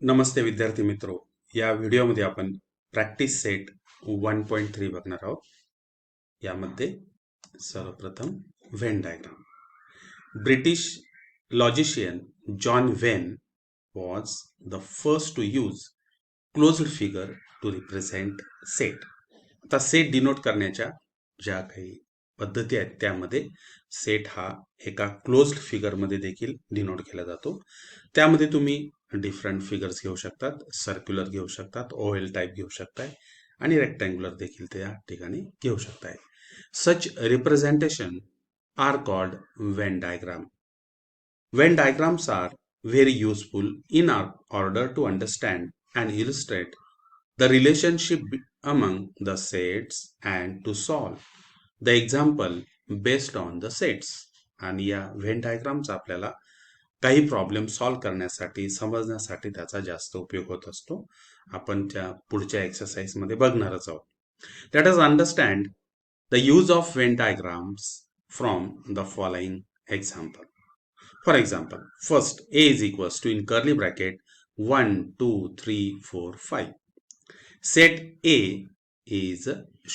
नमस्ते विद्यार्थी मित्रो. या व्हिडिओमध्ये आपण प्रॅक्टिस सेट 1.3 बघणार आहोत. यामध्ये सर्वप्रथम Venn diagram. British logician John when was the first to use closed figure to represent set. आता सेट डिनोट करण्याच्या ज्या काही पद्धती आहेत त्यामध्ये सेट हा एका क्लोज्ड फिगरमध्ये देखील डिनोट केला जातो. त्यामध्ये तुम्ही डिफरंट फिगर्स घेऊ शकतात, सर्क्युलर घेऊ शकतात, ओव्हल टाइप घेऊ शकताय आणि रेक्टँग्युलर देखील त्या ठिकाणी घेऊ शकताय. Such representation are called Venn diagram. Venn diagrams are very useful in order to understand and illustrate the relationship among the sets and to solve the example based on the sets. आणि या when डायग्रामचा आपल्याला काही problem solve करण्यासाठी समजण्यासाठी त्याचा जास्त उपयोग होत असतो. आपण त्या पुढच्या एक्सरसाइज मध्ये बघणारच आहोत. Let us understand the use of when diagrams from the following example. For example, first A is equals to in curly bracket 1, 2, 3, 4, 5. Set A is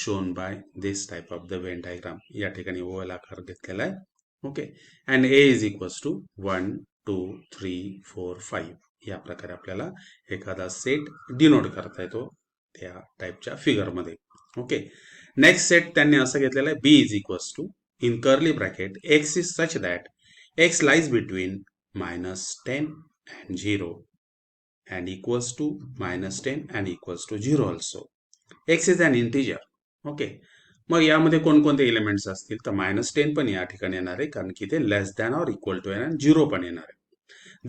shown by this type of the Venn diagram. या ठिकाणी oval आकार घेतलेला आहे. Okay. And A is equals to 1, 2, 3, 4, 5. या प्रकारे आपल्याला एखादा set denote करता येतो त्या टाइपच्या फिगरमध्ये. ओके. नेक्स्ट सेट त्यांनी असं घेतलेला आहे B is equals to in curly bracket X is such that X lies between -10 and 0 and equals to -10 and equals to 0 also. X is an integer. Okay. मग यामध्ये कोणकोणते एलिमेंट्स असतील तर -10 पण या ठिकाणी येणार आहे कारण की ते लेस दॅन ऑर इक्वल टू आणि 0 पण येणार आहे.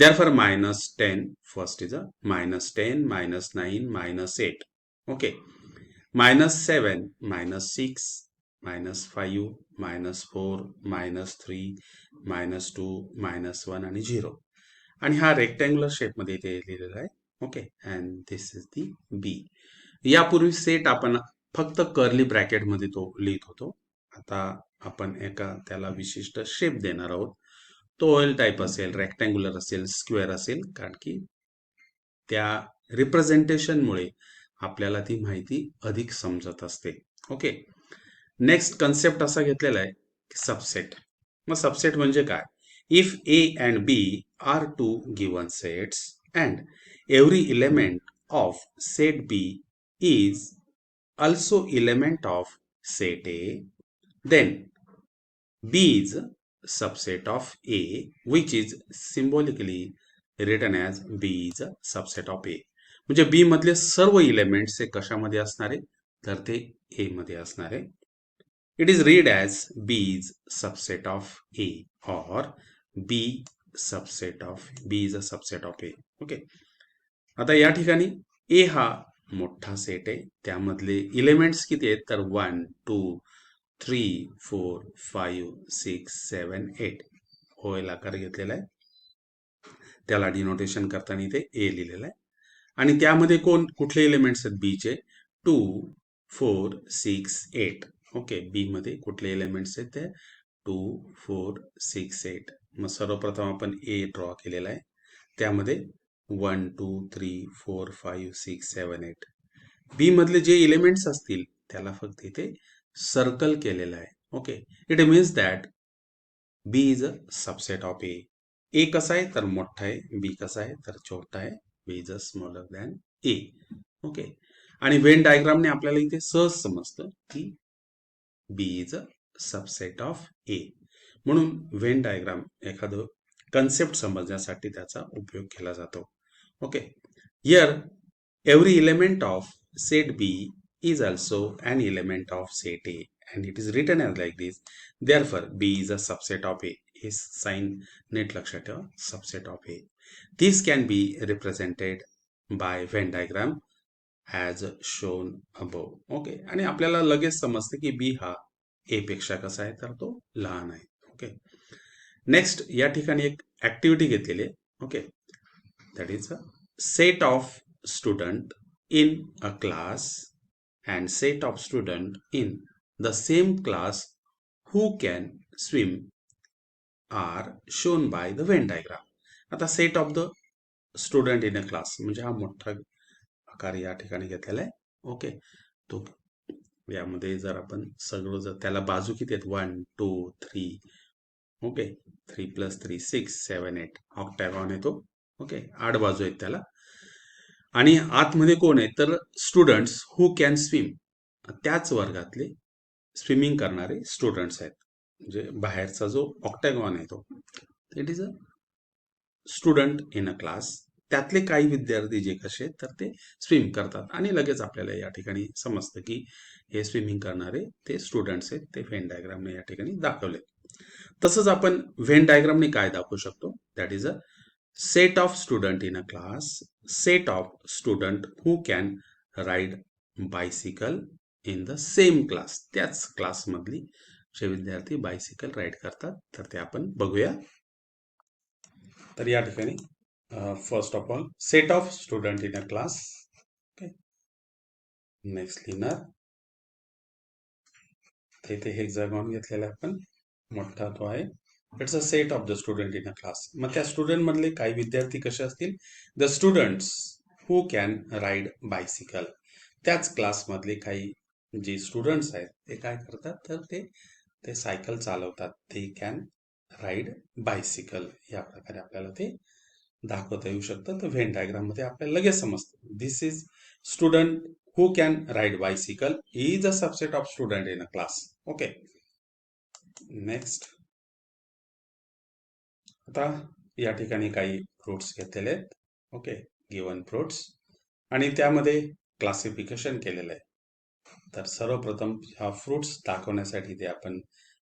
Therefore -10 first is a -10, -9, -8. Okay. -7, -6, -5, -4, -3, -2, -1 आणि 0. आणि हा रेक्टँग्युलर शेपमध्ये इथे लिहिलेला आहे. Okay. And this is the B. यापूर्वी सेट आपण फक्त कर्ली ब्रॅकेटमध्ये तो लिहित होतो. आता आपण एका त्याला विशिष्ट शेप देणार आहोत. तो ओव्हल टाइप असेल, रेक्टँग्युलर असेल, स्क्वेअर असेल, कारण की त्या रिप्रेझेंटेशनमुळे आपल्याला ती माहिती अधिक समजत असते. ओके. नेक्स्ट कन्सेप्ट असा घेतलेला आहे सबसेट. मग सबसेट म्हणजे काय? If A and B are two given sets and every element of set B is also element of set A, then B is subset of A, which is symbolically written as B is a subset of A. म्हणजे B मधले सर्व elements हे कशामध्ये असणार आहे तर ते A मध्ये असणार आहे. It is read as B is subset of A or B subset of B is a subset of A. Okay. आता या ठिकाणी A हा मोठा सेट आहे. त्यामधले एलिमेंट्स किती आहेत तर 1, 2, 3, 4, 5, 6, 7, 8 ओएल आकार घेतलेला आहे. त्याला डिनोटेशन करताना इथे ए लिहिलेलं आहे. आणि त्यामध्ये कुठले एलिमेंट्स आहेत बी चे 2, 4, 6, 8. ओके. बी मध्ये कुठले एलिमेंट्स आहेत ते 2, 4, 6, 8. मग सर्वप्रथम आपण ए ड्रॉ केलेला आहे. त्यामध्ये 1, 2, 3, 4, 5, 6, 7, 8. बी मधले जे एलिमेंट्स असतील त्याला फक्त इथे सर्कल केलेलं आहे. Okay. It means that B is a subset of A. A कसा आहे तर मोठा आहे, बी कसा आहे तर छोटा आहे. B is a smaller than A. Okay. आणि व्हेन डायग्रामने आपल्याला इथे सहज समजतं की B is a subset of A. म्हणून व्हेन डायग्राम एखादं कन्सेप्ट समजण्यासाठी त्याचा उपयोग केला जातो. Okay. Here every element of set B is also an element of set A and it is written as like this. Therefore B is a subset of A. हे sign नीट लक्षात ठेवा. Subset of A. This can be represented by Venn diagram as shown above. Okay. आणि आपल्याला लगेच समजते की B हा A पेक्षा कसा आहे तर तो लहान आहे. ओके. नेक्स्ट या ठिकाणी एक ऍक्टिव्हिटी घेतलेली आहे. Okay. That is a set of student in a class and set of student in the same class who can swim are shown by the Venn diagram. आता set of the student in a class म्हणजे हा मोठा आकार या ठिकाणी घेतलेला आहे. Okay, तो यामध्ये जर आपण सगळं जर त्याला बाजू किती आहेत 1 2 3, ओके, 3 + 3 6 7 8 ऑक्टॅगॉन आहे तो. ओके, 8 बाजू आहेत त्याला. आणि आतमध्ये कोण आहे तर स्टुडंट्स हू कॅन स्विम, त्याच वर्गातले स्विमिंग करणारे स्टुडंट्स आहेत. म्हणजे बाहेरचा जो ऑक्टॅगॉन आहे तो it is a student in a class. त्यातले काही विद्यार्थी जे कसे आहेत, तर ते स्विम करतात आणि लगेच आपल्याला या ठिकाणी समजतं की हे स्विमिंग करणारे ते स्टुडंट्स आहेत. ते व्हेन डायग्रामने या ठिकाणी दाखवले. तसंच आपण व्हेन डायग्रामने काय दाखवू शकतो, that is a set of student in a class, set of student who can ride bicycle in the same class. त्याच क्लासमधली जे विद्यार्थी बायसिकल राईड करतात, तर ते आपण बघूया. तर या ठिकाणी first of all set of student in a class. Okay, next लिहिणार इथे हेक्सागॉन घेतलेला आहे आपण, मोठा तो आहे. It's a set of the student in a class. मग त्या स्टुडंट मधले काही विद्यार्थी कसे असतील, the students who can ride bicycle. त्याच क्लासमधले काही जे स्टुडंट्स आहेत ते काय करतात, तर ते सायकल चालवतात. ते कॅन राईड बायसिकल. या प्रकारे आपल्याला ते दाखवता येऊ शकतं. तर व्हेन डायग्राम मध्ये आपल्याला लगेच समजतं this is student who can ride bicycle is a subset of student in a class. Okay, next. आता या ठिकाणी काही फ्रुट्स घेतलेले आहेत. ओके, गिवन फ्रुट्स आणि त्यामध्ये क्लासिफिकेशन केलेलं आहे. तर सर्वप्रथम हा फ्रुट्स दाखवण्यासाठी ते आपण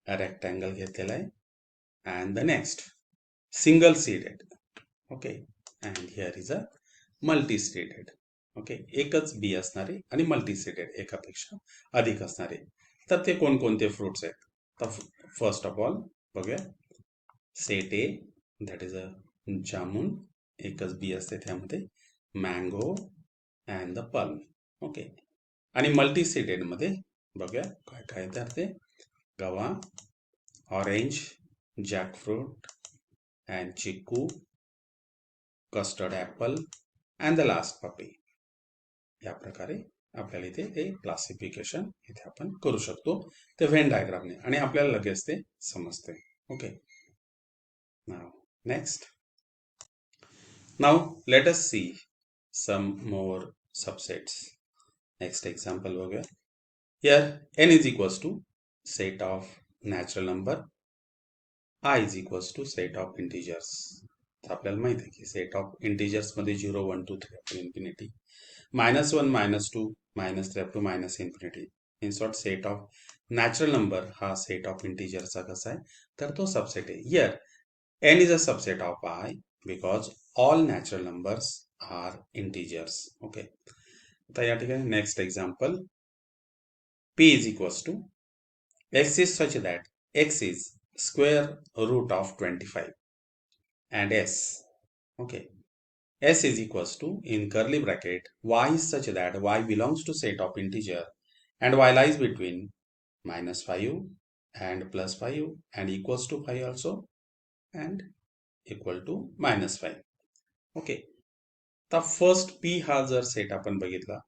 रेक्टँगल घेतलेला आहे. And the next single seeded. Okay, and here is a multi seeded. Okay, एकच बी असणारे आणि मल्टी सीडेड एकापेक्षा अधिक असणारे. तर ते कोणकोणते फ्रुट्स आहेत, तर फर्स्ट ऑफ ऑल बघूया. Set A, that is a jamun, एकच बी असते त्यामध्ये. Mango and the plum. Okay, आणि मल्टी सीडेड मध्ये बघूया काय काय तर ते guava, orange, jackfruit and chikoo, custard apple and the last papaya. या प्रकारे आपल्याला इथे ते क्लासिफिकेशन इथे आपण करू शकतो ते व्हेन डायग्रामने, आणि आपल्याला लगेच ते समजते. Okay, now next. Now let us see some more subsets. Next example बघूया. Here n is equals to set of natural number, i is equals to set of integers. तर आपल्याला माहिती आहे की सेट ऑफ इंटिजर्स मध्ये 0 1 2 3 आपण infinity, -1 -2 -3 up to -infinity. In short set of natural number हा set of इंटिजरचा कसा आहे, तर तो सबसेट आहे. Here n is a subset of i because all natural numbers are integers. Okay, आता या ठिकाणी next example. p is equals to x is such that x is square root of 25 and s. Okay, s is equals to in curly bracket y is such that y belongs to set of integer and y lies between -5 and +5 and equals to 5 also and equal to -5. Okay, the first p हा जर set आपण बघितला,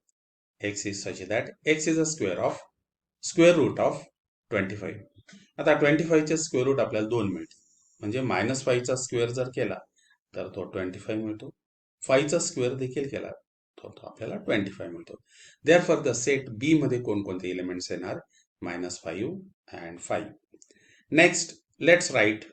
x is such that x is a square root of 25. आता 25 चे square route आपल्याला 2 मिळते, म्हणजे -5 चा स्क्वेअर जर केला तर तो 25 मिळतो. 5 चा स्क्वेअर देखील केला तर तो आपल्याला 25 मिळतो. देअरफॉर द सेट बी मध्ये कोणकोणते एलिमेंट्स येणार, -5 and 5. Next let's write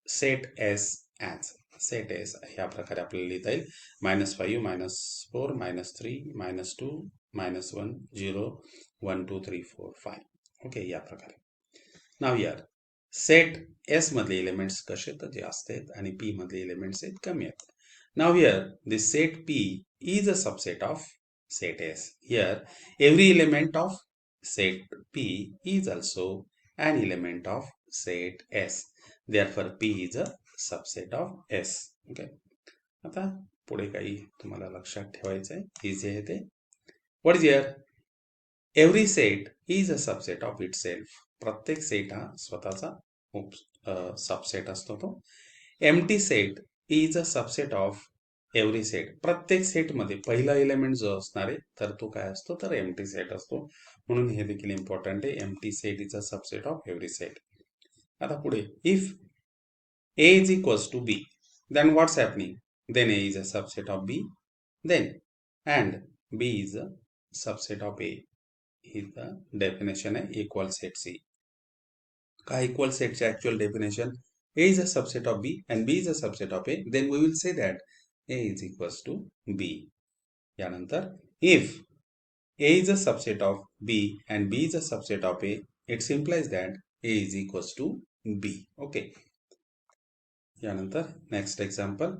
set S as. Set S ह्या प्रकारे आपल्याला लिहिता येईल. -5 -4 -3 -2 -1 0 1 2 3 4 5. ओके, या प्रकारे. नाव हियर सेट एस मधले एलिमेंट्स कसे तर जे असतात आणि पी मधले एलिमेंट्स आहेत कमी आहेत. Now here this set P is a subset of set S. Here every element of set P is also an element of set S. Therefore, P is a subset of S. Okay. आता पुढे काही तुम्हाला लक्षात ठेवायचं आहे, easy आहे ते. What is here every set is a subset of it self. प्रत्येक सेट हा स्वतःचा सबसेट असतो तो. Empty set is a subset of every set, प्रत्येक सेटमध्ये पहिला एलिमेंट जो असणार आहे तर तो काय असतो तर एम्प्टी सेट असतो. म्हणून हे देखील इम्पॉर्टंट आहे. Empty set is a subset of every set. आता पुढे, if A is equals to B, then what's happening? Then A is a subset of B, then and B is a subset of A. Is the definition है equal set C. का equal set चे actual definition, A is a subset of B and B is a subset of A, then we will say that A is equals to B. यानंतर if A is a subset of B and B is a subset of A, it implies that A is equals to B. Okay. यानंतर next example,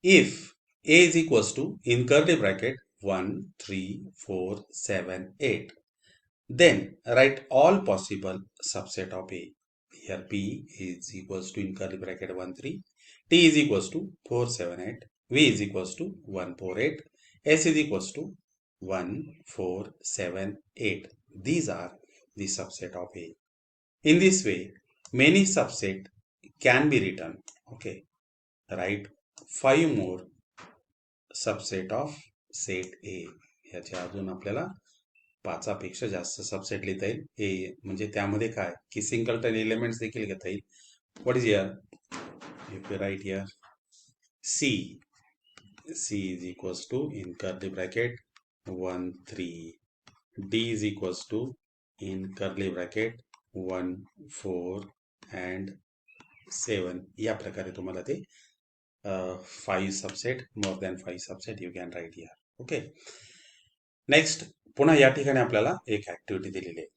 if A is equals to in curly bracket 1, 3, 4, 7, 8, then write all possible subset of A. Here P is equals to in curly bracket 1, 3, T is equals to 4, 7, 8, V is equals to 1, 4, 8, S is equals to 1, 4, 7, 8. These are the subset of A. In this way, many subset can be written. Okay, write 5 more subset of set ए. ह्याच्या अजून आपल्याला 5पेक्षा जास्त subset लिहिता येईल. ए म्हणजे त्यामध्ये काय की सिंगलटन एलिमेंट्स देखील घेता येईल. What is here, if you write here C, C is equals to in curly bracket 1, 3, D is equals to in curly bracket 1, 4 and 7. या प्रकारे तुम्हाला ते 5 subset, more than 5 subset you can write here. Okay, next पुन्हा या ठिकाणी आपल्याला एक activity दिलेली आहे.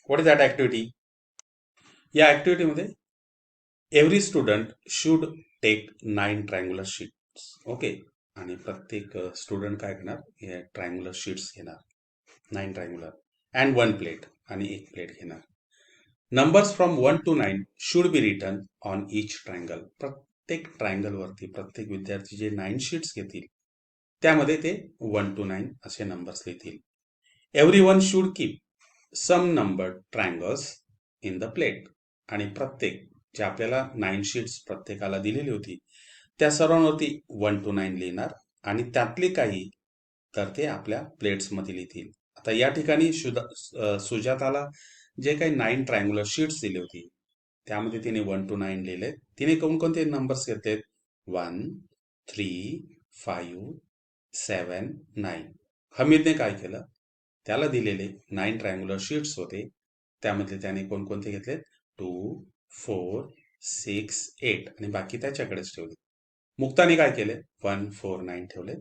What is that activity? या ऍक्टिव्हिटीमध्ये every student should take 9 triangular sheets. Okay, आणि प्रत्येक स्टुडंट काय करणार, हे ट्रायंग्युलर शीट्स घेणार, 9 ट्रायंग्युलर अँड 1 प्लेट, आणि एक प्लेट घेणार. Numbers from 1 to 9 should be written on each triangle. प्रत्येक ट्रायंगल वरती प्रत्येक विद्यार्थी जे 9 शीट्स घेतील त्यामध्ये ते 1 to 9 असे नंबर्स लिहितील. Everyone should keep some number triangles in the plate. आणि प्रत्येक जे आपल्याला 9 शीट्स प्रत्येकाला दिलेली होती त्या सर्वांवरती 1 to 9 लिहिणार आणि त्यातले काही तर ते आपल्या प्लेट्समध्ये लिहितील. आता या ठिकाणी सुजाताला जे काही 9 ट्रायंग्युलर शीट्स दिली होती त्यामध्ये तिने 1 to 9 लिहिले. तिने कोणकोणते नंबर्स घेतलेत? 1, 3, 5, 7, 9. हमीदने काय केलं, त्याला दिलेले 9 ट्रायंग्युलर शीट्स होते त्यामध्ये त्याने कोणकोणते घेतले? 2, 4, 6, 8 आणि बाकी त्याच्याकडेच ठेवले. मुक्ताने काय केले? 1, 4, 9 ठेवले.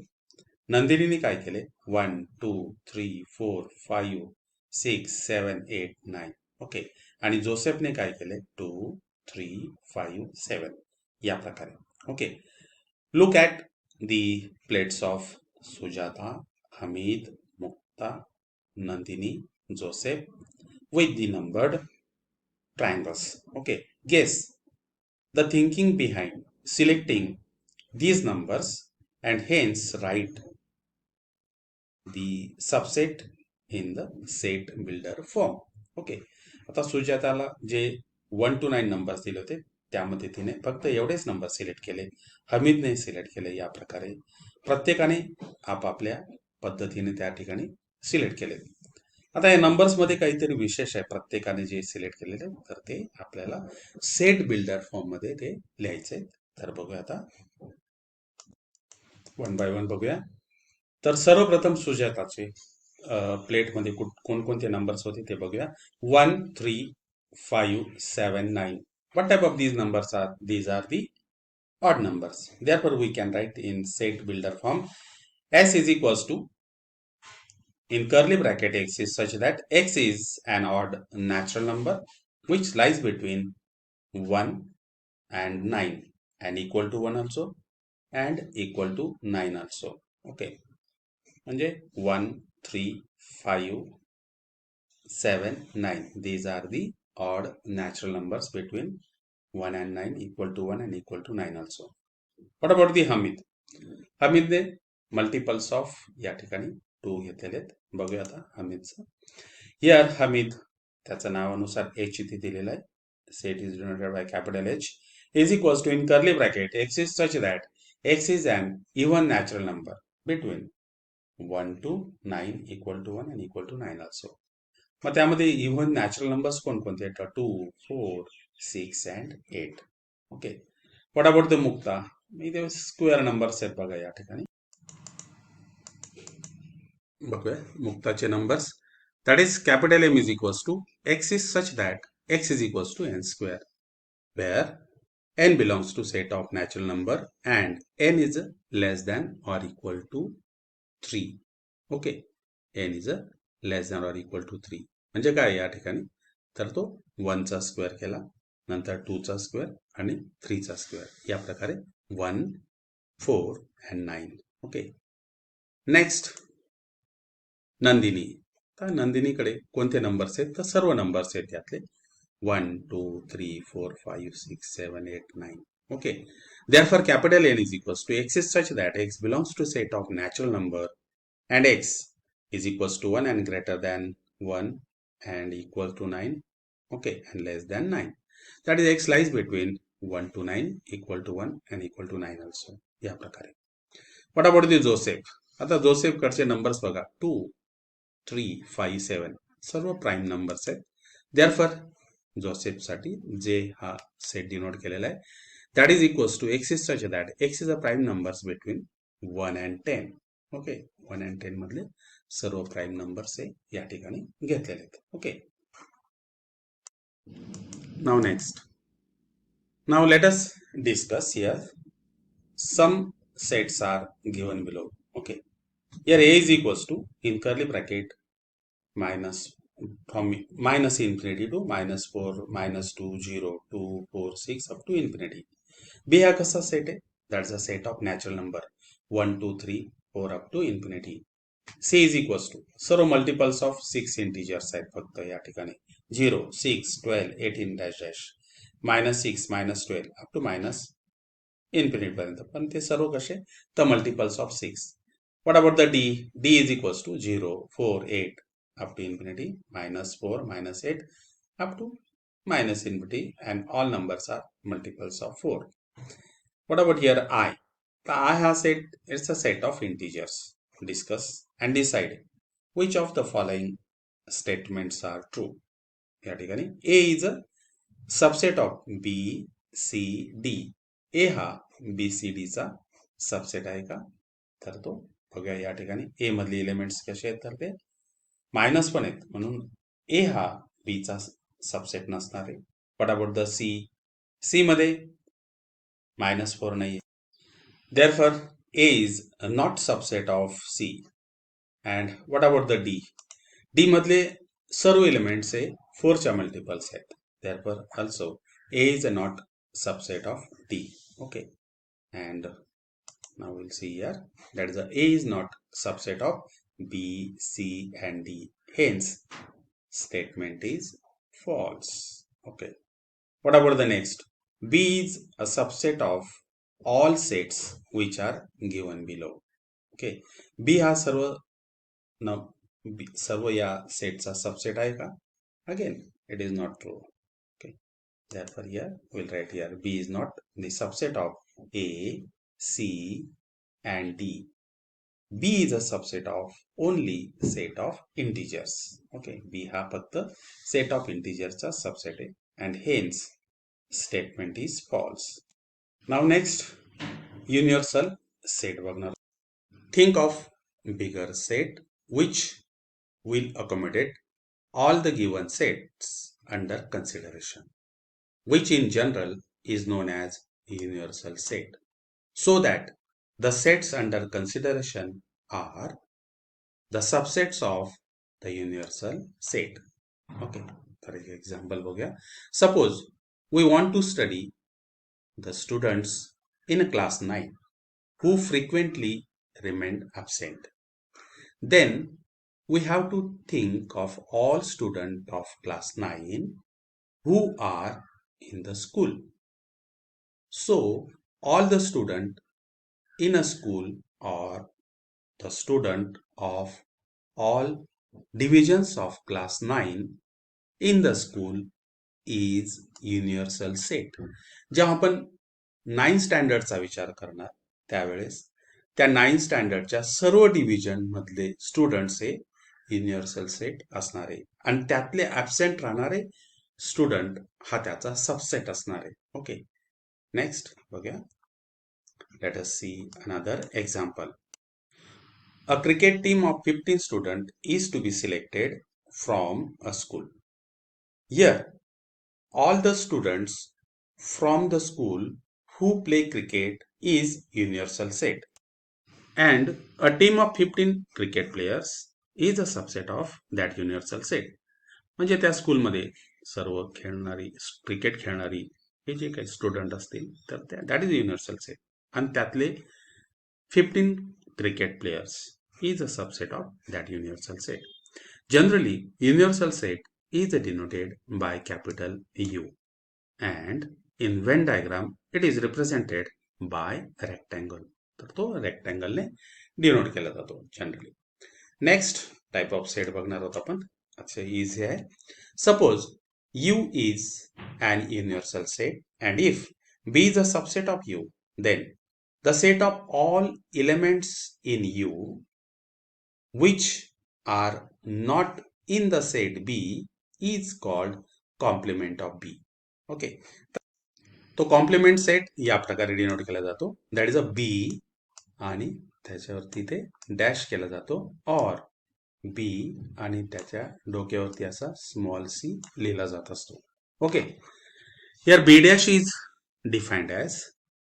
नंदिनीने काय केले? 1, 2, 3, 4, 5, 6, 7, 8, 9. ओके, आणि जोसेफने काय केले? 2, 3, 5, 7. या प्रकारे. Okay, look at the plates of Sujata, Hamid, Mukta, Nandini, Joseph with the numbered triangles. Okay, guess the thinking behind selecting these numbers and hence write the subset in the set builder form. Okay, आता सुजाताला जे 1 to 9 numbers दिले होते त्यामध्ये तिने फक्त एवढेच number select केले, हमीदने select केले. या प्रकारे प्रत्येकाने आपापल्या पद्धतीने त्या ठिकाणी सिलेक्ट केले. आता या नंबर्स मध्ये काहीतरी विशेष आहे. प्रत्येकाने जे सिलेक्ट केलेले तर ते आपल्याला सेट बिल्डर फॉर्म मध्ये ते लिहायचे. तर बघूया आता 1 by 1 बघूया. तर सर्वप्रथम सुजाताचे प्लेटमध्ये कोणकोणते नंबर्स होते ते बघूया. 1, 3, 5, 7, 9. What type of these numbers are? These are the odd numbers. Therefore, we can write in set builder form S is equals to in curly bracket x is such that x is an odd natural number which lies between 1 and 9 and equal to 1 also and equal to 9 also. Okay, म्हणजे 1, 3, 5, 7, 9. These are the odd natural numbers between 1 and 9 equal to 1 and equal to 9 also. What about the Hamid? हमीदने multiples of या ठिकाणी 2 घेतलेले आहेत. बघूया आता हमीदचं. Here Hamid त्याच्या नावानुसार एच इथे दिलेला आहे. Set is denoted by capital H is equals to in curly bracket X is such that x is an even natural number between 1 to 9 equal to 1 and equal to 9 also. मग त्यामध्ये even natural numbers कोणकोणते आहेत? 2, 4, 6 and 8. Okay. What about the Mukta? इथे square numbers आहेत बघा या ठिकाणी. बघूया मुक्ताचे numbers. That is capital M is equals to x is such that x is equals to n square, where n belongs to set of natural number and n is less than or equal to 3. Okay. n is less than or equal to 3. म्हणजे काय या ठिकाणी? तर तो 1 चा square केला, नंतर 2 चा स्क्वेअर आणि 3 चा स्क्वेअर. या प्रकारे 1, 4 and 9. ओके. नेक्स्ट नंदिनी. तर नंदिनीकडे कोणते नंबर्स आहेत? तर सर्व नंबर्स आहेत यातले 1, 2, 3, 4, 5, 6, 7, 8, 9. Okay. Therefore, capital N is equals to x is such that x belongs to set of natural number and x is equals to 1 and greater than 1 and equal to 9. Okay. And less than 9. That is x lies between 1 to 9 equal to 1 and equal to 9 also. या प्रकारे. What about the Joseph? आता Joseph कडचे numbers बघा 2, 3, 5, 7 सर्व prime numbers आहेत. Therefore, Joseph साठी जे हा सेट डिनोट केलेला आहे, that is equals to X is such that X is a prime numbers between 1 and 10. Okay. 1 and 10 मधले सर्व प्राईम नंबर्स हे या ठिकाणी घेतलेले आहेत. Okay. Now next. Now let us discuss here some sets are given below. Okay. Here A is equals to in curly bracket minus from minus infinity to minus 4, minus 2, 0, 2, 4, 6 up to infinity. B हा कसा set आहे? That's a set of natural number 1, 2, 3, 4 up to infinity. C is equals to सर्व multiples of 6 integers आहेत फक्त या ठिकाणी 0, 6, 12, 18 dash dash minus 6, minus 12 up to minus infinity पर्यंत. पण ते सर्व कसे? तर multiples of 6. What about the D? D is equals to 0, 4, 8 up to infinity, minus 4, minus 8 up to minus infinity, and all numbers are multiples of 4. What about here I? The I has set, it's a set of integers. Discuss and decide which of the following statements are true. या ठिकाणी A is a subset of B, C, D. ए हा BCD चा subset आहे का? तर तो बघा या ठिकाणी ए मधले एलिमेंट्स कसे आहेत? तर ते मायनस पण आहेत, म्हणून ए हा बी चा सबसेट नसणार आहे. What about the C? C मध्ये -4 नाही. Therefore A is not subset of C. And what about the D? D मधले सर्व एलिमेंट्स हे 4 च्या मल्टिपल्स आहेत. Therefore also A is not subset of D. Okay. And now we'll see here that the A is not subset of B, C and D. Hence, statement is false. Okay. What about the next? B is a subset of all sets which are given below. Okay. B हा सर्व या सेटचा subset आहे का? Again, it is not true. Therefore, here we'll write here B is not the subset of A, C and D. B is a subset of only set of integers. Okay, B हा फक्त set of integers चा subset आहे, and hence statement is false. Now next, universal set बघणार. Think of bigger set which will accommodate all the given sets under consideration, which in general is known as universal set, so that the sets under consideration are the subsets of the universal set. Okay, for example बघूया. Suppose we want to study the students in class 9 who frequently remain absent. Then we have to think of all students of class 9 who are in the school. So, all the student in a school or the student of all divisions of class 9 in the school is universal set. जेव्हा आपण 9 स्टँडर्डचा विचार करणार त्यावेळेस त्या 9 स्टँडर्डच्या सर्व division मधले students हे universal set असणार आहे आणि त्यातले ऍबसेंट राहणारे स्टुडंट हा त्याचा सबसेट असणार आहे. ओके, नेक्स्ट बघूया. Late us see another example. A cricket team of 15 students is to be selected from a school. Here, all the students from the school who play cricket is universal set. And a team of 15 cricket players is a subset of that universal set. म्हणजे त्या स्कूलमध्ये सर्व खेळणारी cricket खेळणारी हे जे काही student असतील तर that is universal set आणि त्यातले 15 cricket players is a subset of that universal set. Generally, universal set is denoted by capital U and in Venn diagram it is represented by rectangle. तर तो rectangle ने denote केला जातो generally. Next type of set बघणार आहोत आपण. अच्छा, easy आहे. Suppose U is an universal set and if B is a subset of U, then the set of all elements in U which are not in the set B is called complement of B. Okay, तो complement set या प्रकारे denote केला जातो. That is अ बी आणि त्याच्यावरती ते dash केला जातो और बी आणि त्याच्या डोक्यावरती असा स्मॉल सी लिहिला जात असतो. Okay, here B dash is defined as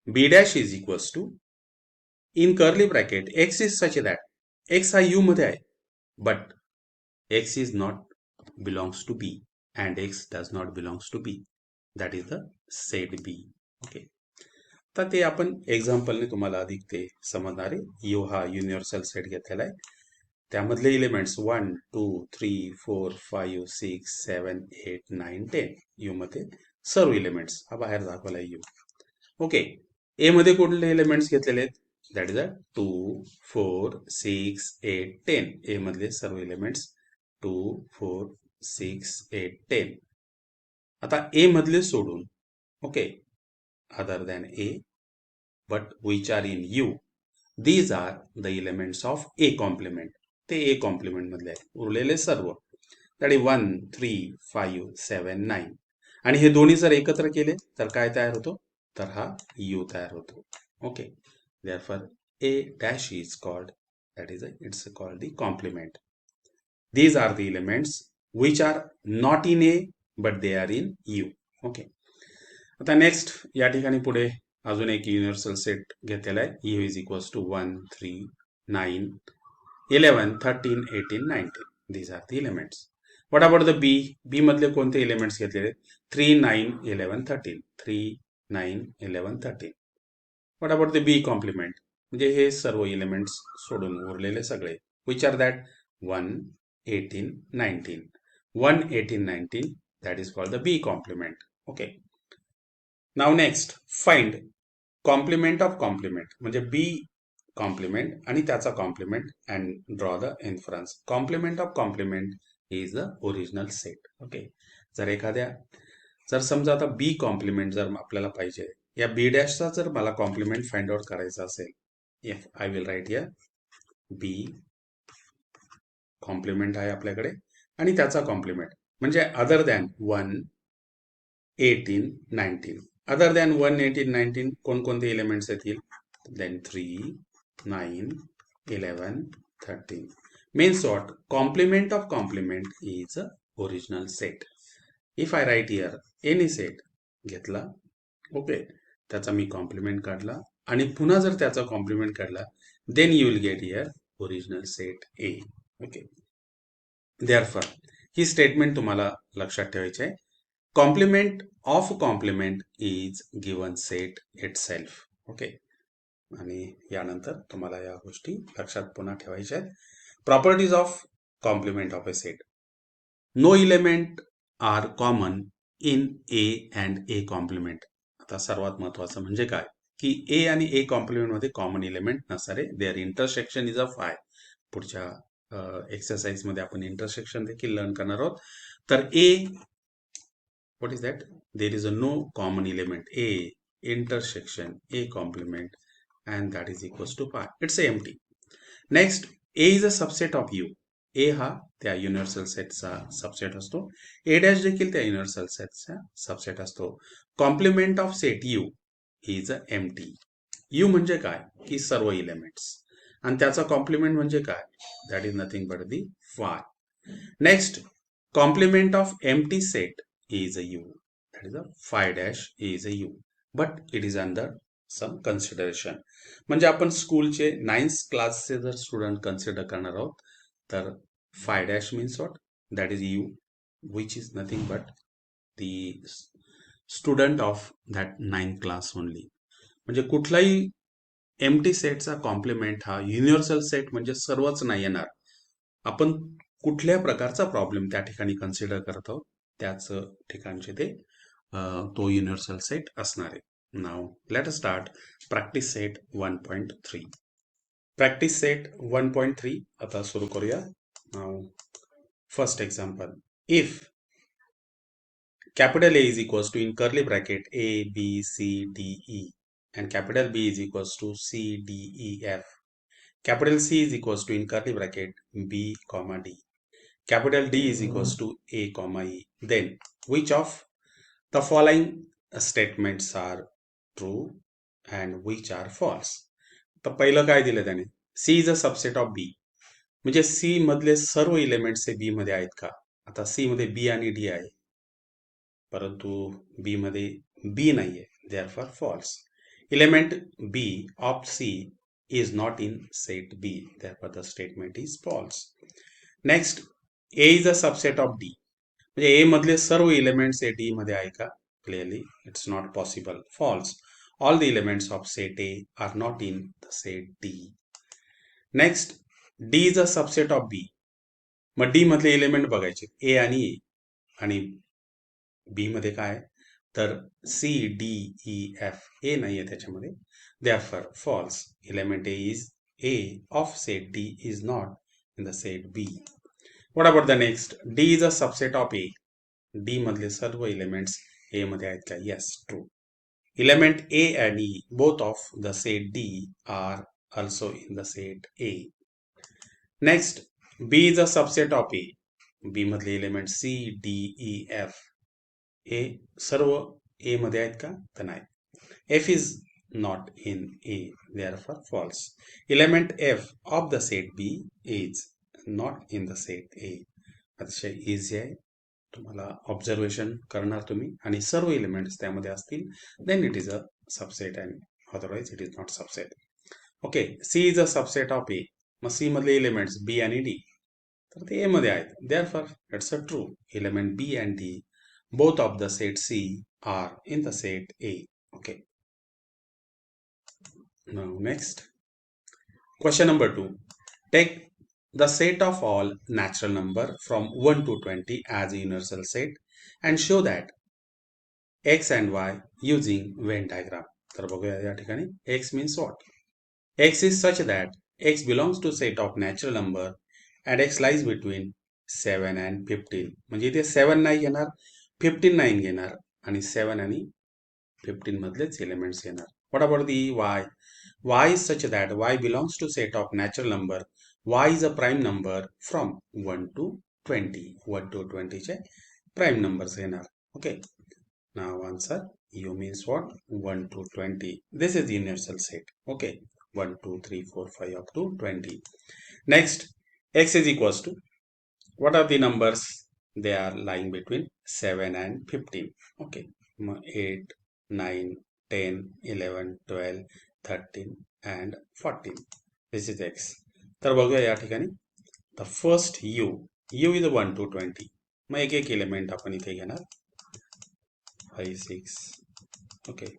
B dash is equals to in curly bracket X is such that X हा यू मध्ये आहे but X is not belongs to B and X does not belongs to B. That is the set B. Okay, तर ते आपण एक्झाम्पलने तुम्हाला अधिक ते समजणार आहे. यू हा युनिव्हर्सल सेट घेतलेला आहे. त्यामधले एलिमेंट्स 1, 2, 3, 4, 5, 6, 7, 8, 9, 10. यू मध्ये सर्व एलिमेंट्स हा बाहेर दाखवला आहे यू. ओके, ए मध्ये कुठले एलिमेंट्स घेतलेले आहेत? दॅट इज अ 2, 4, 6, 8, 10. ए मधले सर्व एलिमेंट्स 2, 4, 6, 8, 10. आता ए मधले सोडून, okay, other than A but which are in U, these are the elements of A complement. ते A complement मधले आहे. उरलेले सर्व दॅट इज 1, 3, 5, 7, 9 आणि हे दोन्ही जर एकत्र केले तर काय तयार होतो? तर हा U तयार होतो. Okay, therefore A dash is called, that is it's called the complement. These are the elements which are not in A but they are in U. Okay, आता नेक्स्ट या ठिकाणी पुढे अजून एक युनिव्हर्सल सेट घेतलेला आहे. U is equals to 1, 3, 9, 11, 13, 18, 19. These are the elements. What about the B? B मधले कोणते एलिमेंट्स घेतलेले? 3, 9, 11, 13. 3, 9, 11, 13. What about the B complement? म्हणजे हे सर्व एलिमेंट्स सोडून उरलेले सगळे. Which are that? 1, 18, 19. 1, 18, 19. That is called the B complement. Okay, now next find complement of complement. म्हणजे बी कॉम्प्लिमेंट आणि त्याचा complement and draw the inference. Complement of complement is the original set. Okay, जर समजा आता बी complement जर आपल्याला पाहिजे, या बी डॅशचा जर मला कॉम्प्लिमेंट फाइंड आउट करायचा असेल, if I will write here B complement आहे आपल्याकडे आणि त्याचा कॉम्प्लिमेंट म्हणजे अदर दॅन 1, 18, 19. अदर दॅन 1, 18, 19 कोणकोणते एलिमेंट्स येतील? Then 3, 9, 11, 13. Means what? Complement of complement is a original set. If I write here any set घेतला, ओके, त्याचा मी कॉम्प्लिमेंट काढला आणि पुन्हा जर त्याचा कॉम्प्लिमेंट काढला, then you will get here original set A. Okay, therefore ही स्टेटमेंट तुम्हाला लक्षात ठेवायची आहे. Complement of complement is given set itself. Okay, आणि यानंतर तुम्हाला या गोष्टी लक्षात पुन्हा ठेवायच्या आहेत. Properties of complement of A set. No element are common in A and A complement. आता सर्वात महत्वाचं म्हणजे काय की ए आणि ए कॉम्प्लिमेंट मध्ये कॉमन एलिमेंट नसणारे. Their intersection is a phi. पुढच्या एक्सरसाइज मध्ये आपण इंटरसेक्शन देखील लर्न करणार आहोत. तर ए, what is that? There is a no common element. A intersection A complement and that is equals to pi. It's empty. Next, A is a subset of U. A हा त्या universal सेटचा subset असतो. A dash देखील त्या universal सेटचा subset असतो. Complement of set U is empty. U म्हणजे काय की सर्व इलेमेंट्स, आणि त्याचा कॉम्प्लिमेंट म्हणजे काय, that is nothing but the phi. Next, complement of empty set is a U. That is a phi dash is a U. But it is under some consideration. म्हणजे आपण स्कूलचे 9th क्लासचे जर student consider करणार आहोत तर phi dash means what? That is U, which is nothing but the student of that 9th class only. म्हणजे कुठलाही एम्प्टी सेटचा कॉम्प्लिमेंट हा युनिव्हर्सल सेट म्हणजे सर्वच नाही येणार. आपण कुठल्या प्रकारचा प्रॉब्लेम त्या ठिकाणी कन्सिडर करत आहोत त्याच ठिकाणचे ते तो युनिव्हर्सल सेट असणार आहे. Now let us start practice set 1.3. Practice set 1.3 आता सुरू करूया. Now first example, if capital A is equals to in curly bracket A, B, C, D, E and capital B is equals to C, D, E, F. Capital C is equals to in curly bracket B, comma D. Capital D is equals to A, comma E. Then which of the following statements are true and which are false? तर पहिलं काय दिलं त्याने, C is a subset of B. म्हणजे C मधले सर्व elements हे B मध्ये आहेत का? आता C मध्ये B आणि D आहे, परंतु B मध्ये B नाहीये, therefore false. Element B of C is not in set B, therefore the statement is false. Next, A is a subset of D. म्हणजे A मधले सर्व एलिमेंट्स हे D मध्ये आहे का? Clearly it's not possible. False. All the elements of set A are not in the set D. Next, D is a subset of B. मग D मधले element बघायचे A आणि E, आणि B मध्ये काय तर C, D, E, F. A नाहीये त्याच्यामध्ये, therefore false. Element A is A of set D is not in the set B. What about the next? D is a subset of A. D मधले सर्व elements A मध्ये आहेत का? Yes, true. Element A and E both of the set D are also in the set A. Next, B is a subset of A. B मधले element C, D, E, F हे सर्व A मध्ये आहेत का? तर नाही. F is not in A, therefore false. Element F of the set B is not in the set A. अतिशय easy आहे, तुम्हाला ऑब्झर्वेशन करणार तुम्ही आणि सर्व एलिमेंट्स त्यामध्ये असतील, then it is a subset and otherwise it is not subset. Okay, C is a subset of A. मग सी मधले एलिमेंट्स बी आणि डी तर ते ए मध्ये आहेत, therefore it's a true. Element B and D both of the set C are in the set A. Okay. Now next, question number 2. Take the set of all natural number from 1 to 20 as a universal set and show that x and y using Venn diagram. तर बघूया या ठिकाणी x means what? X is such that x belongs to set of natural number and x lies between 7 and 15. म्हणजे इथे 7 नाही घेणार, 15 नाही घेणार आणि 7 आणि 15 मधलेच एलिमेंट्स घेणार. What about the y? Y is such that y belongs to set of natural number. Y is a prime number from 1 to 20. 1 to 20 चे prime numbers घेणार. Okay. Now answer, U means what? 1 to 20. This is the universal set. Okay. 1, 2, 3, 4, 5 up to 20. Next, x is equals to, what are the numbers? They are lying between 7 and 15. Okay. 8, 9, 10, 11, 12, 13 and 14. This is x. तर बघूया या ठिकाणी, the first u is 1 to 20. मग एक एक element आपण इथे घेणार, 5, 6. ओके.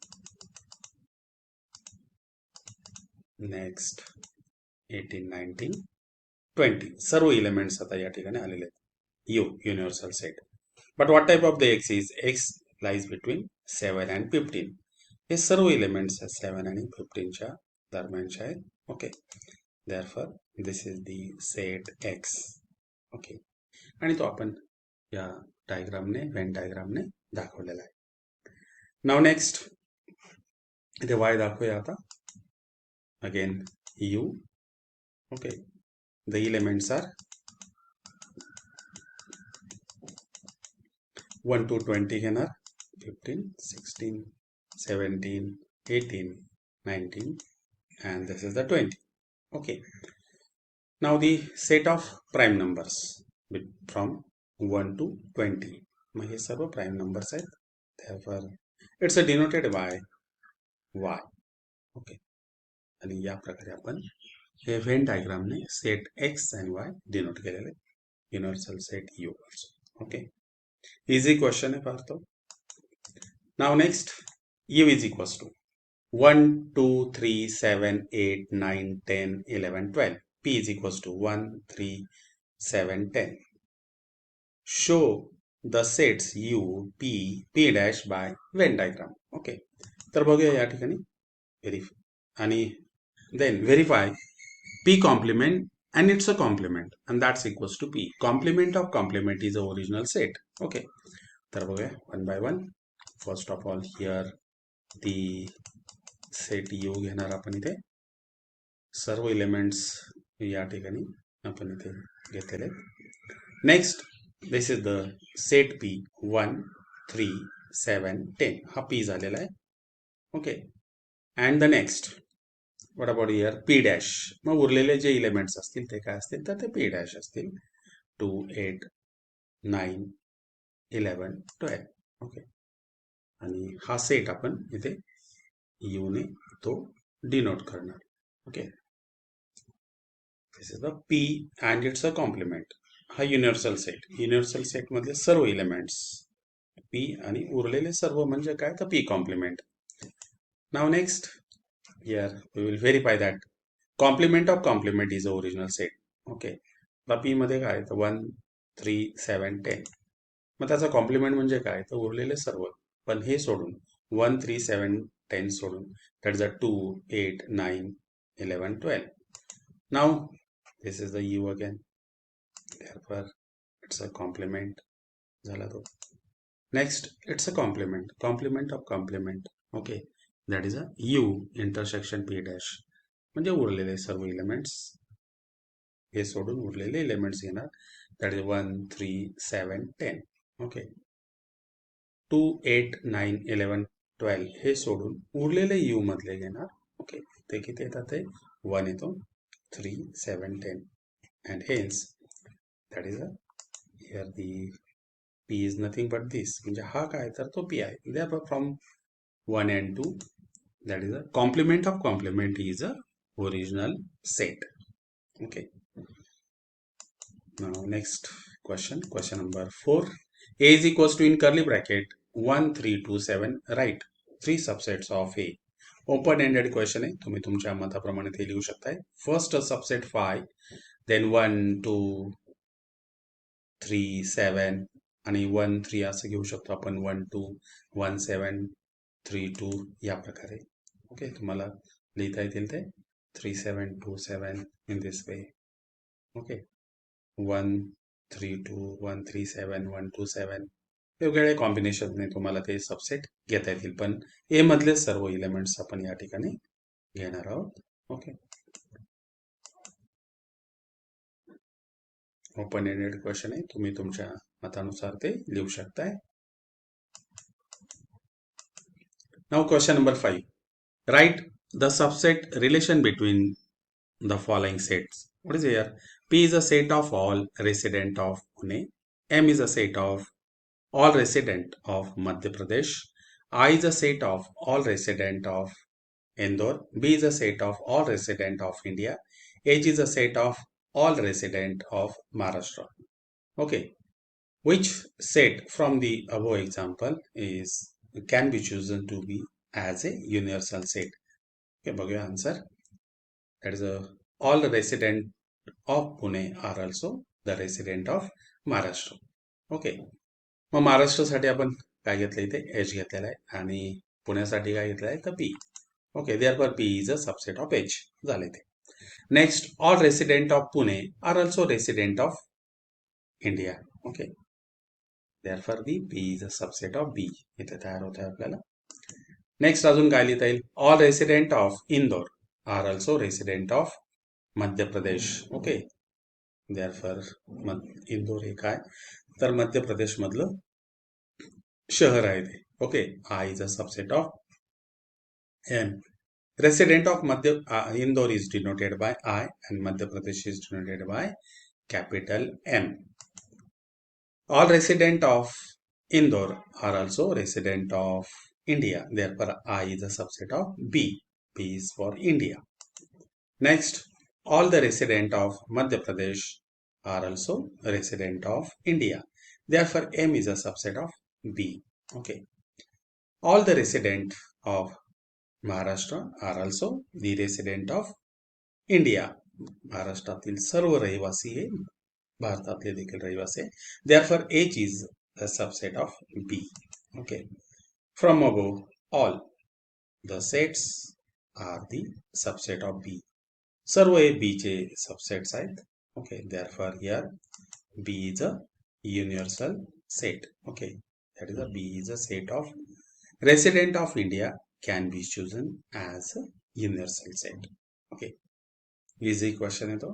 नेक्स्ट 18, 19, 20. सर्व एलिमेंट्स आता या ठिकाणी आलेले आहेत. U, universal set. But what type of the x is? X lies between 7 and 15. हे सर्व एलिमेंट्स 7 आणि 15 च्या दरम्यानचे आहेत. Okay. Therefore, this is the set x. Okay. आणि तो आपण या डायग्रामने, वेन डायग्रामने दाखवलेला आहे. नाव नेक्स्ट, इथे y दाखवूया आता. again U. Okay, the elements are 1 to 20 घेणार 15, 16, 17, 18, 19, and this is the 20. Okay, now the set of prime numbers from 1 to 20. मग हे सर्व prime numbers आहेत. Therefore it's denoted by y. Okay, आणि या प्रकारे आपण हे व्हेन डायग्रामने सेट x आणि y डिनोट केलेले universal set U also. Okay, easy question है फार तो. Now next, U is equals to 1, 2, 3, 7, 8, 9, 10, 11, 12. P is equals to 1, 3, 7, 10. Show the sets U, P, P dash by Venn diagram. Okay. तर बघूया या ठिकाणी verify आणि then verify P complement and it's a complement and that's equals to P. Complement of complement is the original set. Okay. तर बघूया one by one. First of all, here the set U घेणार आपण इथे सर्व elements या ठिकाणी आपण इथे घेतलेले. Next this is the set P 1, 3, 7, 10. हा P झालेला आहे. Okay, and the next what about here P dash. मग उरलेले जे एलिमेंट्स असतील ते काय असतील तर ते P डॅश असतील. 2, 8, 9, 11, 12. ओके, आणि हा सेट आपण इथे U ने तो डिनोट करणार. Okay, this is the P and it's a complement. हा युनिव्हर्सल सेट. युनिव्हर्सल सेट मधले सर्व एलिमेंट्स P आणि उरलेले सर्व म्हणजे काय तर P complement. Now next here we will verify that complement of complement is a original set. Okay, P मध्ये काय तर 1, 3, 7, 10. मग त्याचा कॉम्प्लिमेंट म्हणजे काय तर उरलेले सर्व, पण हे सोडून 1, 3, 7, 10 सोडून that is a 2, 8, 9, 11, 12. Now this is the U again, therefore it's a complement झाला तो. Next it's a complement, complement of complement. Okay, that is a U intersection P dash. म्हणजे उरलेले सर्व एलिमेंट्स हे सोडून उरलेले एलिमेंट्स घेणार. that is 1, 3, 7, 10. ओके, 2, 8, 9, 11, 12 हे सोडून उरलेले U मधले घेणार. ओके, ते किती येतात ते 1 येतो, 3, 7, 10 and hence that is a here the P is nothing but this. म्हणजे हा काय तर तो P आहे. Therefore from 1 and 2 that is a complement of complement is a original set. Okay, now next question, question number 4. A is equals to in curly bracket 1, 3, 2, 7. Write 3 subsets of A. Open ended question आहे, तुम्ही तुमच्या मताप्रमाणे ते लिहू शकताय. First subset 5, then 1, 2, 3, 7 आणि 1, 3 असं घेऊ शकतो आपण. 1, 2, 1, 7, 3, 2 या प्रकारे. ओके, तुम्हाला लिहिता येतील ते 3, 7, 2, 7 इन दिस वे. ओके, 1, 3, 2, 1, 3, 7, 1, 2, 7 वेगवेगळ्या कॉम्बिनेशनने तुम्हाला ते सबसेट घेता येतील, पण ए मधले सर्व एलिमेंट्स आपण या ठिकाणी घेणार आहोत. ओके, ओपन एंडेड क्वेश्चन आहे, तुम्ही तुमच्या मतानुसार ते लिहू शकताय. Now question number 5. Right the subset relation between the following sets. What is here? P is a set of all resident of Pune. M is a set of all resident of Madhya Pradesh. I is a set of all resident of Indore. B is a set of all resident of India. H is a set of all resident of Maharashtra. Okay, which set from the above example is can be chosen to be as a universal set? Okay, बघूया answer. That is a all resident of Pune are also the resident of Maharashtra. Okay, मग महाराष्ट्रासाठी आपण काय घेतलं इथे H घेतलेला आहे आणि पुण्यासाठी काय घेतलं आहे तर P. Okay, therefore P is a subset of H झाले ते. Next, all resident of Pune are also resident of India. Okay, therefore the P is a subset of B इथे तयार होत आहे आपल्याला. नेक्स्ट अजून काय लिहिता येईल? All resident of Indore are also resident of Madhya Pradesh. Okay, therefore Indore हे काय तर मध्य प्रदेश मधलं शहर आहे ते. Okay, I is a subset of M. Resident of Indore is denoted by I and Madhya Pradesh is denoted by capital M. All resident of Indore are also resident of India. Therefore, I is a subset of B. B is for India. Next, all the resident of Madhya Pradesh are also resident of India. Therefore, M is a subset of B. Okay. All the resident of Maharashtra are also the resident of India. महाराष्ट्रातील सर्व रहिवासी हे भारतातले देखील रहिवासी आहे. Therefore, H is a subset of B. Okay. From above, all the sets are the subset of B. सर्व हे B चे subsets आहेत. Okay. Therefore, here B is a universal set. Okay. That is a B is a set of resident of India can be chosen as a universal set. Okay. Easy question है तो.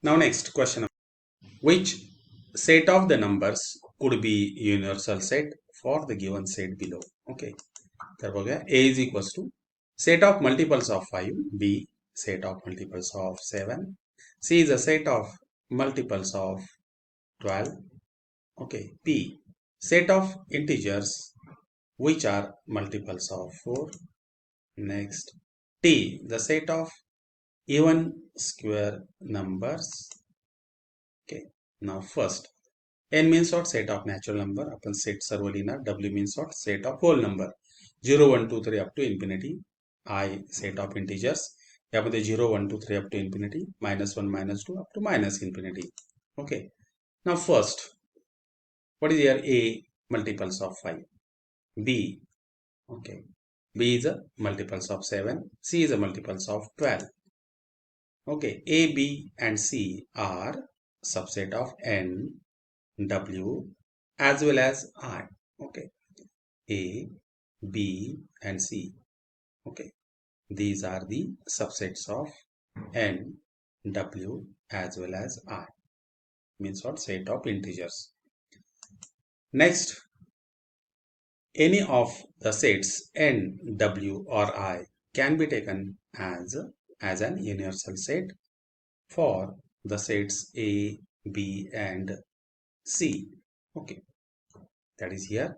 Now next question. Which set of the numbers could be universal set for the given set below? Okay. तर बघा A is equals to set of multiples of 5, B set of multiples of 7, C is a set of multiples of 12. Okay. P set of integers which are multiples of 4. Next, T the set of even square numbers. Okay. Now first, N means what? Set of natural number. आपण set सर्व लिहिणार. W means what? Set of whole number. 0, 1, 2, 3 up to infinity. I set of integers. यामध्ये 0, 1, 2, 3 up to infinity. -1, -2 up to minus infinity. Okay. Now first, what is here? A multiples of 5. B. Okay. B is a multiples of 7. C is a multiples of 12. Okay. A, B and C are subset of N, W as well as I. Okay. A, B and C. Okay. These are the subsets of N, W as well as I. Means what? Set of integers. Next, any of the sets N, W or I can be taken as an universal set for the sets A, B and C. Okay. That is here.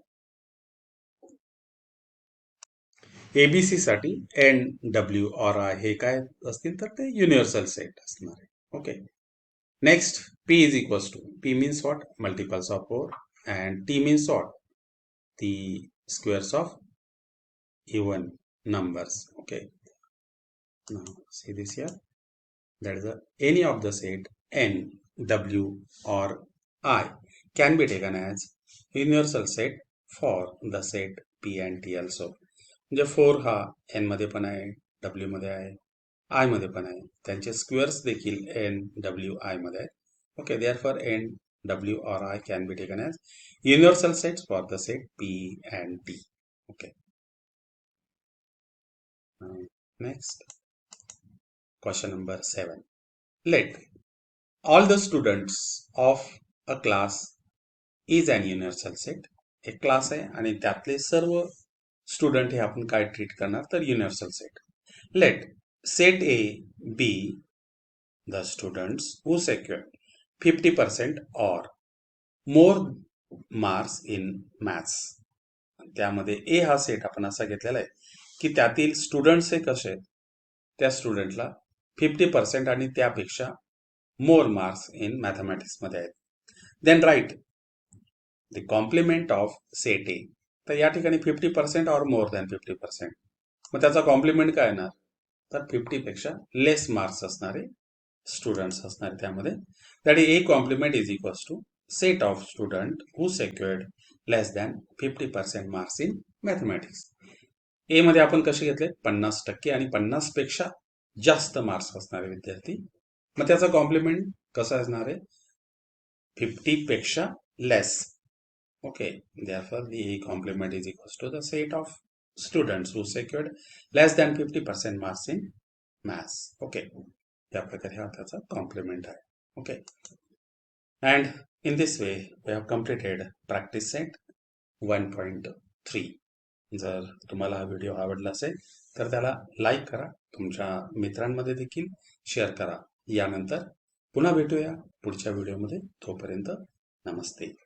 ABC साठी N, W or I हे काय असतील तर ते universal set असणार आहे. Okay. Next, P is equals to, P means what? Multiples of 4 and T means what? The squares of even numbers. Okay. Now see this here. That is any of the set N, W or I can be taken as universal set for the set P and T also. म्हणजे 4 हा N मध्ये पण आहे, W मध्ये आहे, I मध्ये पण आहे. त्यांचे स्क्वेअर्स देखील N, W, I मध्ये आहेत. Okay, therefore N, W or I can be taken as universal sets for the set P and T. Okay. Next, question number 7. Let all the students of a class is an universal set. एक class आहे आणि त्यातले सर्व student हे आपण काय treat करणार तर universal set. Let set A B the students who secured 50% or more marks in maths. त्यामध्ये ए हा सेट आपण असा घेतलेला आहे की त्यातील स्टुडंट्स हे कसे आहेत, त्या स्टुडंटला 50% आणि त्यापेक्षा मोर मार्क्स इन मॅथमॅटिक्स मध्ये आहेत. Then write the complement of set A. तर या ठिकाणी 50% और मोर दॅन 50%. मग त्याचा कॉम्प्लिमेंट काय येणार तर 50 पेक्षा लेस मार्क्स असणारे स्टुडंट्स असणारे त्यामध्ये. That is A complement is equals to set of student who secured less than 50% marks in mathematics. A मध्ये आपण कसे घेतले 50% आणि 50 पेक्षा जास्त मार्क्स असणारे विद्यार्थी. मग त्याचा कॉम्प्लिमेंट कसा असणार आहे 50 पेक्षा लेस. Okay, therefore the A complement is equals to the set of students who secured less than 50% marks in maths. Okay, या प्रकारे हा त्याचा कॉम्प्लिमेंट आहे. Okay, and in this way we have completed practice set 1.3. जर तुम्हाला हा video आवडला असेल तर त्याला लाईक करा, तुमच्या मित्रांमध्ये देखील शेअर करा. यानंतर पुन्हा भेटूया पुढच्या व्हिडिओमध्ये. तोपर्यंत नमस्ते.